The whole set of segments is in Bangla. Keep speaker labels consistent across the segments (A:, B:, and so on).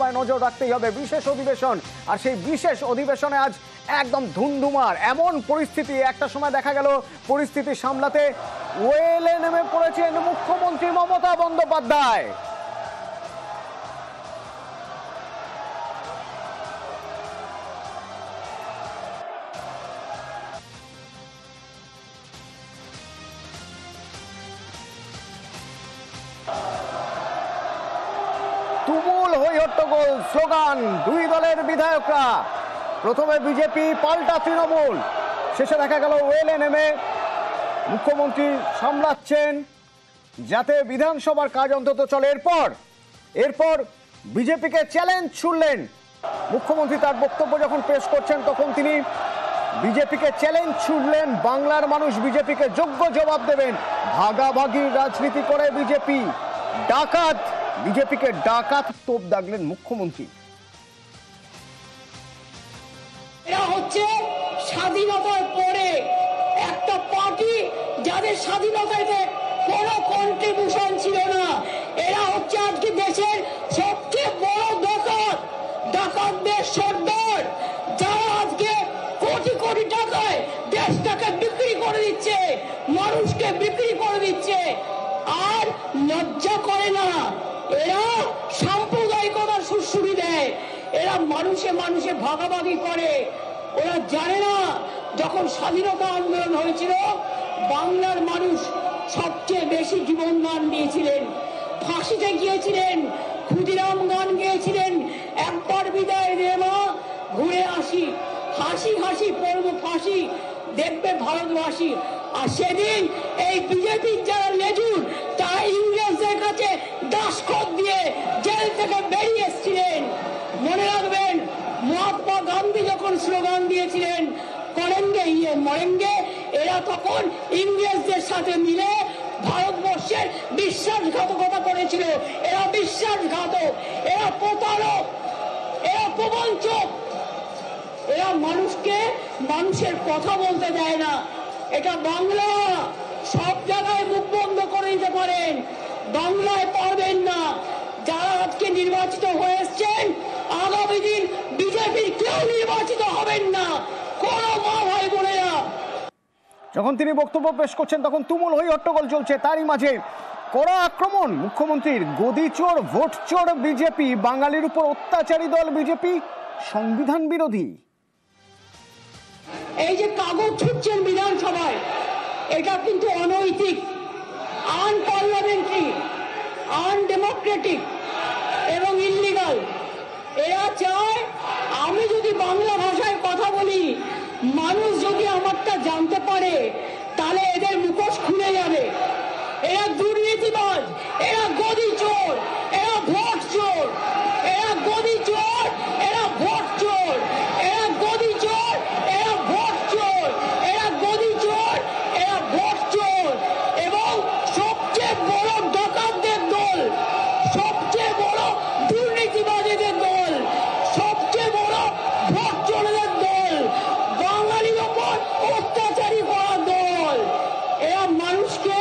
A: বিধানসভায় নজর রাখতেই হবে, বিশেষ অধিবেশন। আর সেই বিশেষ অধিবেশনে আজ একদম ধুন্ধুমার এমন পরিস্থিতি, একটা সময় দেখা গেল পরিস্থিতি সামলাতে ওয়েলে নেমে পড়েছেন মুখ্যমন্ত্রী মমতা বন্দ্যোপাধ্যায়। তুমুল হই হট্টগোল, স্লোগান, দুই দলের বিধায়করা, প্রথমে বিজেপি পাল্টা তৃণমূল, শেষে দেখা গেল ওয়েলে নেমে মুখ্যমন্ত্রী সামলাচ্ছেন যাতে বিধানসভার কাজ অন্তত চলে। এরপর বিজেপিকে চ্যালেঞ্জ ছুড়লেন মুখ্যমন্ত্রী। তার বক্তব্য যখন পেশ করছেন তখন তিনি বিজেপিকে চ্যালেঞ্জ ছুড়লেন, বাংলার মানুষ বিজেপিকে যোগ্য জবাব দেবেন। ভাগাভাগির রাজনীতি করে বিজেপি, ডাকাত, বিজেপিকে ডাকাত তোপ দাগলেন মুখ্যমন্ত্রী।
B: এরা হচ্ছে স্বাধীনতার পরে একটা পার্টি যাদের স্বাধীনতাতে কোনো কন্ট্রিবিউশন ছিল না। এরা হচ্ছে আজকে দেশের সবচেয়ে বড় ডাকাত, ডাকাতদের সর্দার, যারা আজকে কোটি কোটি টাকায় দেশটাকে বিক্রি করে দিচ্ছে, মানুষকে বিক্রি করে দিচ্ছে, আর লজ্জা করে না। এরা সাম্প্রদায়িকতার সুরসুরি দেয়, এরা মানুষে মানুষে ভাগাভাগি করে। ওরা জানে না যখন স্বাধীনতা আন্দোলন হয়েছিল বাংলার মানুষ সবচেয়ে বেশি জীবন দান দিয়েছিলেন, ফাঁসিতে গিয়েছিলেন, ক্ষুদিরাম গান গিয়েছিলেন, একবার বিদায় রে মা ঘুরে আসি, হাসি হাসি পড়ব ফাঁসি, দেখবে ভারতবাসী। আর সেদিন এই বিজেপির যারা লেজুর তারা ইংরেজদের কাছে দাসখত দিয়ে জেল থেকে বেরিয়ে এসেছিলেন। মনে রাখবেন, মহাত্মা গান্ধী যখন স্লোগান দিয়েছিলেন করেঙ্গে ইয়ে মরেঙ্গে, এরা তখন ইংরেজদের সাথে মিলে ভারতবর্ষের বিশ্বাসঘাতকতা করেছিল। এরা বিশ্বাসঘাতক, এরা প্রতারক, এরা প্রবঞ্চক, এরা মানুষকে মানুষের কথা বলতে দেয় না। এটা বাংলা, সব জায়গায় মুখ বন্ধ করে দিতে পারেন, বাংলায় পারবেন না। যারা আজকে নির্বাচিত হয়ে এসছেন, আগামী দিন বিজেপির কেউ নির্বাচিত হবেন না, কোন মা ভাই বোনেরা।
A: যখন তিনি বক্তব্য পেশ করছেন তখন তুমুল হই হট্টগোল চলছে, তারই মাঝে কড়া আক্রমণ মুখ্যমন্ত্রীর। গদি চোর, ভোট চোর বিজেপি, বাঙালির উপর অত্যাচারী দল বিজেপি, সংবিধান বিরোধী।
B: এই যে কাগজ ছুটছেন বিধানসভায়, এটা কিন্তু অনৈতিক, আনপার্লামেন্টারি, আনডেমোক্রেটিক এবং ইল্লিগাল। এরা চায় আমি যদি বাংলা ভাষায় কথা বলি, মানুষ যদি আমারটা জানতে পারে, তাহলে এদের মুখোশ খুলে যাবে। এরা দুর্নীতিবাজ, এরা গদি চোর, এরা ভোট চোর, এরা গদি চোর, এরা ভোট চোর, এরা গদি চোর, এরা ভোট চোর, এরা গদি চোর, এরা ভোট চোর, এবং সবচেয়ে বড় ডাকাতদের দল, সবচেয়ে বড় দুর্নীতিবাজীদের দল, সবচেয়ে বড় ভোট চোরদের দল, বাঙালির ওপর অত্যাচারী করা দল। এরা মানুষকে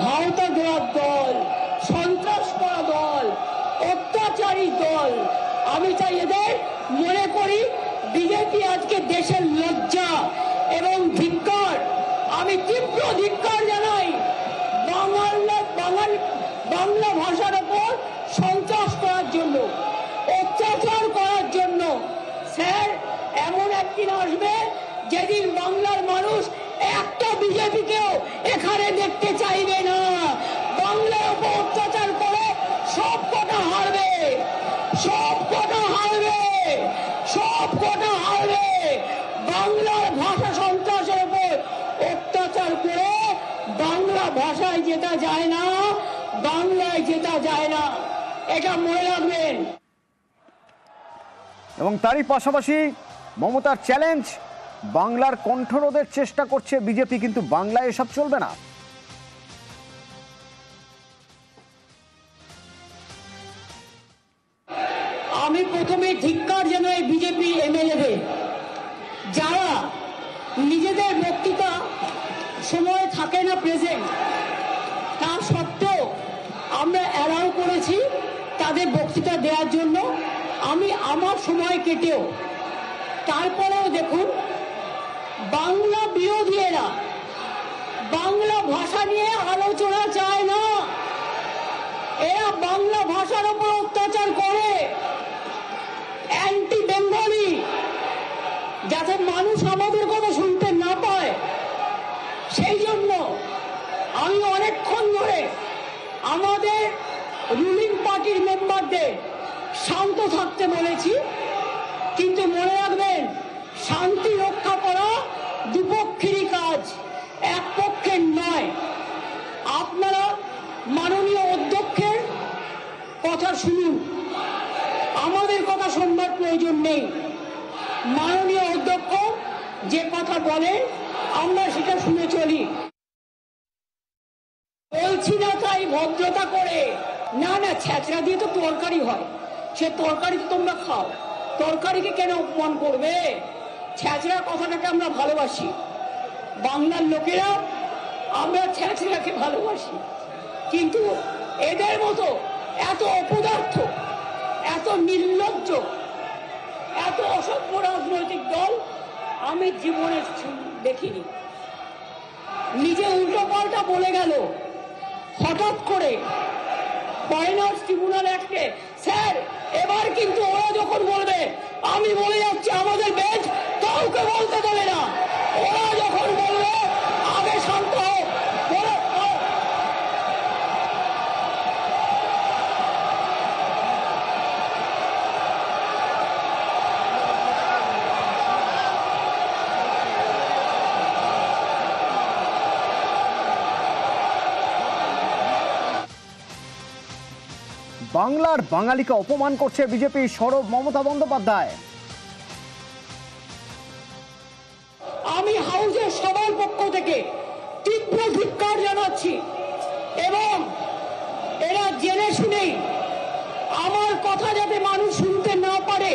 B: ভাওতা দেওয়ার দল, সন্ত্রাস করা দল, অত্যাচারী দল। আমি চাই এদের মনে করি বিজেপি আজকে দেশের লজ্জা এবং ধিক্কার। আমি তীব্র ধিক্কার জানাই বাংলা ভাষার উপর সন্ত্রাস করার জন্য, অত্যাচার করার জন্য। স্যার, এমন একদিন আসবে যেদিন বাংলার মানুষ একটা বিজেপিকেও এখানে দেখতে চাইবে না। বাংলার উপর অত্যাচার করে সব কটা হারবে, সব কটা হারবে, সব কটা হারবে। বাংলার ভাষা সন্ত্রাসের উপর অত্যাচার করে বাংলা ভাষায় যেটা যায় না, বাংলায় যেটা যায় না, এটা মনে রাখবেন।
A: এবং তারই পাশাপাশি মমতার চ্যালেঞ্জ, বাংলার কণ্ঠরোধের চেষ্টা করছে বিজেপি, কিন্তু বাংলায় এসব চলবে না।
B: আমি প্রথমে ধিক্কার জানাই বিজেপি এমএলএদের, যারা নিজেদের বক্তৃতা সময় থাকে না প্রেজেন্ট, তা সত্ত্বেও আমরা অ্যালাউ করেছি তাদের বক্তৃতা দেওয়ার জন্য। আমি আমার সময় কেটেও তারপরেও দেখুন বাংলা বিরোধীরা বাংলা ভাষা নিয়ে আলোচনা চায় না। এরা বাংলা ভাষার উপর অত্যাচার করে, অ্যান্টি বেঙ্গলি, যাতে মানুষ আমাদের কথা শুনতে না পায়। সেই জন্য আমি অনেকক্ষণ ধরে আমাদের রুলিং পার্টির মেম্বারদের শান্ত থাকতে বলেছি, কিন্তু মনে রাখবেন শান্তি রক্ষা করা দুপক্ষেরই কাজ, এক পক্ষের নয়। আপনারা মাননীয় অধ্যক্ষের কথা শুনুন, আমাদের কথা শুনবার প্রয়োজন নেই। মাননীয় অধ্যক্ষ যে কথা বলেন আমরা সেটা শুনে চলি। বলছি না তাই ভদ্রতা করে, না না ছ্যাঁচড়া দিয়ে তো তরকারি হয়, সে তরকারি তো তোমরা খাও, তরকারিকে কেন অপমান করবে? ছ্যাঁচড়া কথাটাকে আমরা ভালোবাসি, বাংলার লোকেরা আমরা ছ্যাঁচড়াকে ভালোবাসি। কিন্তু এদের মতো এত অপদার্থ, এত নির্লজ্জ, এত অসভ্য রাজনৈতিক দল আমি জীবনে দেখিনি। নিজে উল্টো পাল্টা বলে গেল হঠাৎ করে ফরেনার্স ট্রিব্যুনাল অ্যাক্টে। স্যার এবার কিন্তু ওরা যখন বলবে, আমি বলে যাচ্ছি আমাদের বেঞ্চ কাউকে বলতে দেবে না, ওরা যখন বলবে আগে শান্ত হোক।
A: বাংলার বাঙালিকে অপমান করছে বিজেপি সরব মমতা বন্দ্যোপাধ্যায়।
B: আমি হাউসের সবার পক্ষ থেকে তীব্র ধিক্কার জানাচ্ছি এবং এরা জেনে শুনেই আমার কথা যাতে মানুষ শুনতে না পারে,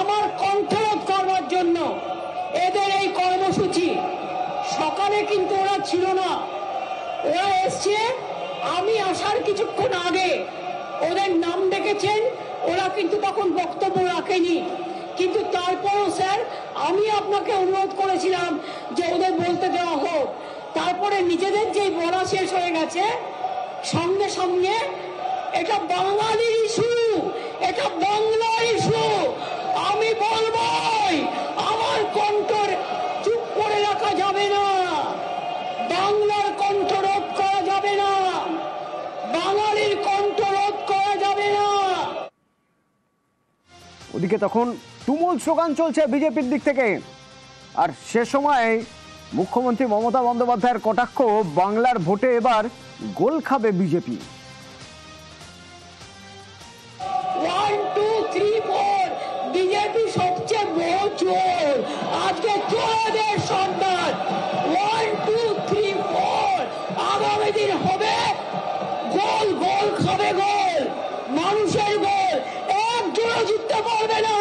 B: আমার কণ্ঠরোধ করবার জন্য এদের এই কর্মসূচি। সকালে কিন্তু ওরা ছিল না, ওরা এসছে আমি আসার কিছুক্ষণ আগে। ওদের নাম ডেকেছেন, ওরা কিন্তু তখন বক্তব্য রাখেনি, কিন্তু তারপরও স্যার আমি আপনাকে অনুরোধ করেছিলাম যে ওদের বলতে দেওয়া হোক। তারপরে নিজেদের যেই বলা শেষ হয়ে গেছে, সঙ্গে সঙ্গে এটা বাঙালির ইস্যু, এটা বাংলার ইস্যু, আমি বলবই, আমার কণ্ঠর চুপ করে রাখা যাবে না, বাংলার কণ্ঠ রোধ করা যাবে না, বাঙালির কণ্ঠ রোধ করা যাবে না।
A: ওদিকে তখন তুমুল স্লোগান চলছে বিজেপির দিক থেকে, আর সে সময় মুখ্যমন্ত্রী মমতা বন্দ্যোপাধ্যায়ের কটাক্ষ, বাংলার ভোটে এবার গোল খাবে বিজেপি।
B: 1, 2, 3, 4 বিজেপি সবচেয়ে বড় চোর, আজকে চোরদের সন্তান। 1, 2, 3, 4 আগামী দিন হবে গোল, গোল খাবে গোল, মানুষের গোল, একজনও জিততে পারবে না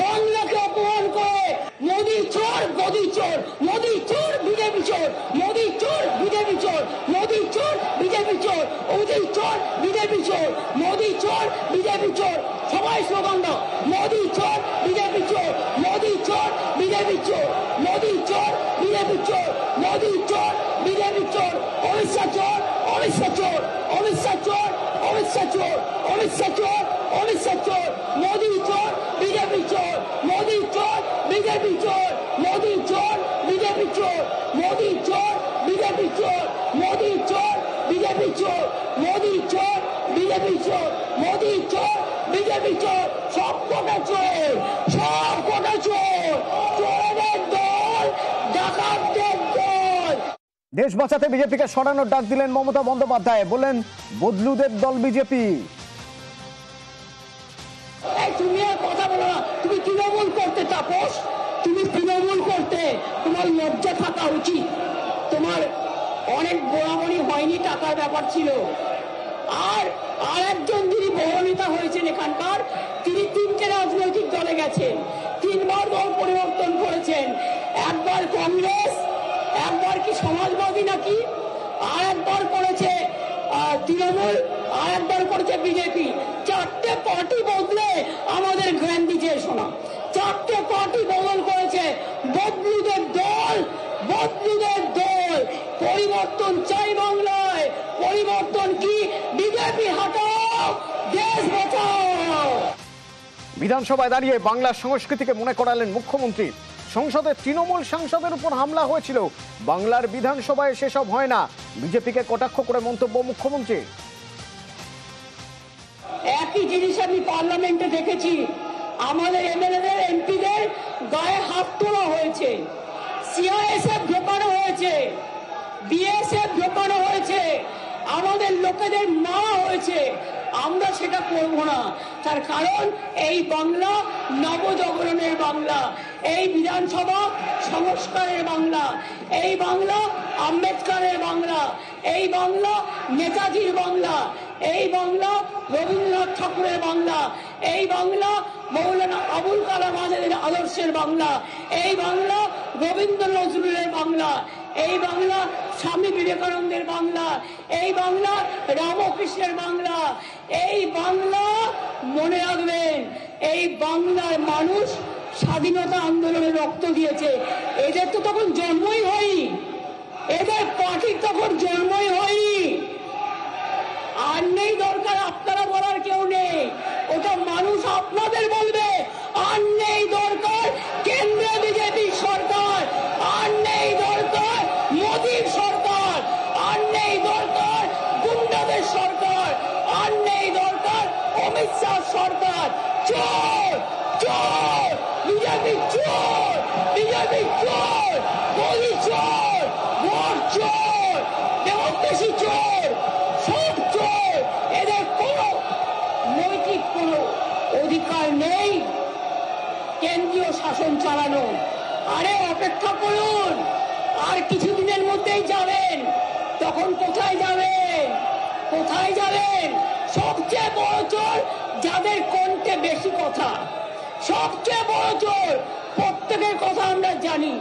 B: বাংলাকে অপমান করে। মোদী চোর, মোদী চোর, মোদী চোর, বিজেপি চোর, মোদী চোর, বিজেপি চোর, মোদী চোর, বিজেপি চোর, মোদী চোর, বিজেপি চোর, মোদী চোর, বিজেপি চোর। সবাই স্লোগান দাও, মোদী চোর, বিজেপি চোর, মোদী চোর, বিজেপি চোর, মোদী চোর, বিজেপি চোর, মোদী চোর, বিজেপি চোর, অমিত শাহ চোর, অমিত শাহ চোর, অমিত শাহ চোর, অমিত শাহ চোর, অমিত শাহ চোর, অমিত শাহ চোর, মোদী চোর, বিজেপি চোর, মোদী চোর, বিজেপি চোর, মোদী চোর, বিজেপি চোর, মোদী চোর, বিজেপি চোর, মোদী চোর, বিজেপি চোর, মোদী চোর, বিজেপি চোর, মোদী চোর, বিজেপি চোর, সব কটা চোর, সব কটা চোর, চোরদের দল, ডাকাতদের দল।
A: দেশ বাঁচাতে বিজেপিকে সরানোর ডাক দিলেন মমতা বন্দ্যোপাধ্যায়, বললেন বদলুদের দল বিজেপি।
B: তুমি আর কথা বলো না, তুমি তৃণমূল করতে তাপস, তুমি তৃণমূল করতে, তোমার লজ্জা থাকা উচিত। তোমার অনেক গোড়ামড়ি হয়নি, টাকার ব্যাপার ছিল। আর একজন যিনি বড় নেতা হয়েছেন এখানকার, তিনি 3টে রাজনৈতিক দলে গেছেন, 3বার দল পরিবর্তন করেছেন, একবার কংগ্রেস, একবার কি সমাজবাদী নাকি, আর একবার করেছে তৃণমূল, আর একবার করেছে বিজেপি। 4টে পার্টি বদলে আমাদের
A: বিধানসভায় দাঁড়িয়ে বাংলার সংস্কৃতিকে মনে করালেন মুখ্যমন্ত্রী। সংসদে তৃণমূল সাংসদের উপর হামলা হয়েছিল, বাংলার বিধানসভায় সেসব হয় না, বিজেপিকে কটাক্ষ করে মন্তব্য মুখ্যমন্ত্রী।
B: একই জিনিস আমি পার্লামেন্টে দেখেছি, আমাদের এমএলএদের এমপিদের গায়ে হাত তোলা হয়েছে, সিআইএসএফ ঢোকানো হয়েছে, বিএসএফ ঢোকানো হয়েছে, আমাদের লোকেদের মারা হয়েছে। আমরা সেটা করব না, তার কারণ এই বাংলা নবজাগরণের বাংলা, এই বিধানসভা সংস্কারের বাংলা, এই বাংলা আম্বেদকরের বাংলা, এই বাংলা নেতাজির বাংলা, এই বাংলা রবীন্দ্রনাথ ঠাকুরের বাংলা, এই বাংলা মৌলানা আবুল কালাম আজাদের আদর্শের বাংলা, এই বাংলা রবীন্দ্র নজরুলের বাংলা, এই বাংলা স্বামী বিবেকানন্দের বাংলা, এই বাংলা রামকৃষ্ণের বাংলা, এই বাংলা মনে রাখবেন, এই বাংলার মানুষ স্বাধীনতা আন্দোলনে রক্ত দিয়েছে। এদের তো তখন জন্মই হয়নি, এদের পার্টির তখন জন্মই হয়নি। আর নেই দরকার আপনারা বলার কেউ নেই, ওটা মানুষ আপনাদের বলবে। আর নেই দরকার কেন্দ্রে বিজেপি সরকার, আর নেই দরকার মোদীর সরকার, আর নেই দরকার গুন্ডাদের সরকার, আর নেই দরকার অমিত শাহ সরকার। চোর চোর বিজেপি, চোর বিজেপি, চোর মোদী, চোর ভোট, চোর ডেমোক্রেসি, চোর সব চোর। এদের কোনো নৈতিক কোনো অধিকার নেই কেন্দ্রীয় শাসন চালানো। আরে অপেক্ষা করুন, আর কিছুদিনের মধ্যেই যাবেন, তখন কোথায় যাবেন, কোথায় যাবেন? সবচেয়ে বড় চোর যাদের কণ্ঠে বেশি কথা, সবচেয়ে বড় চোর, প্রত্যেকের কথা আমরা জানি।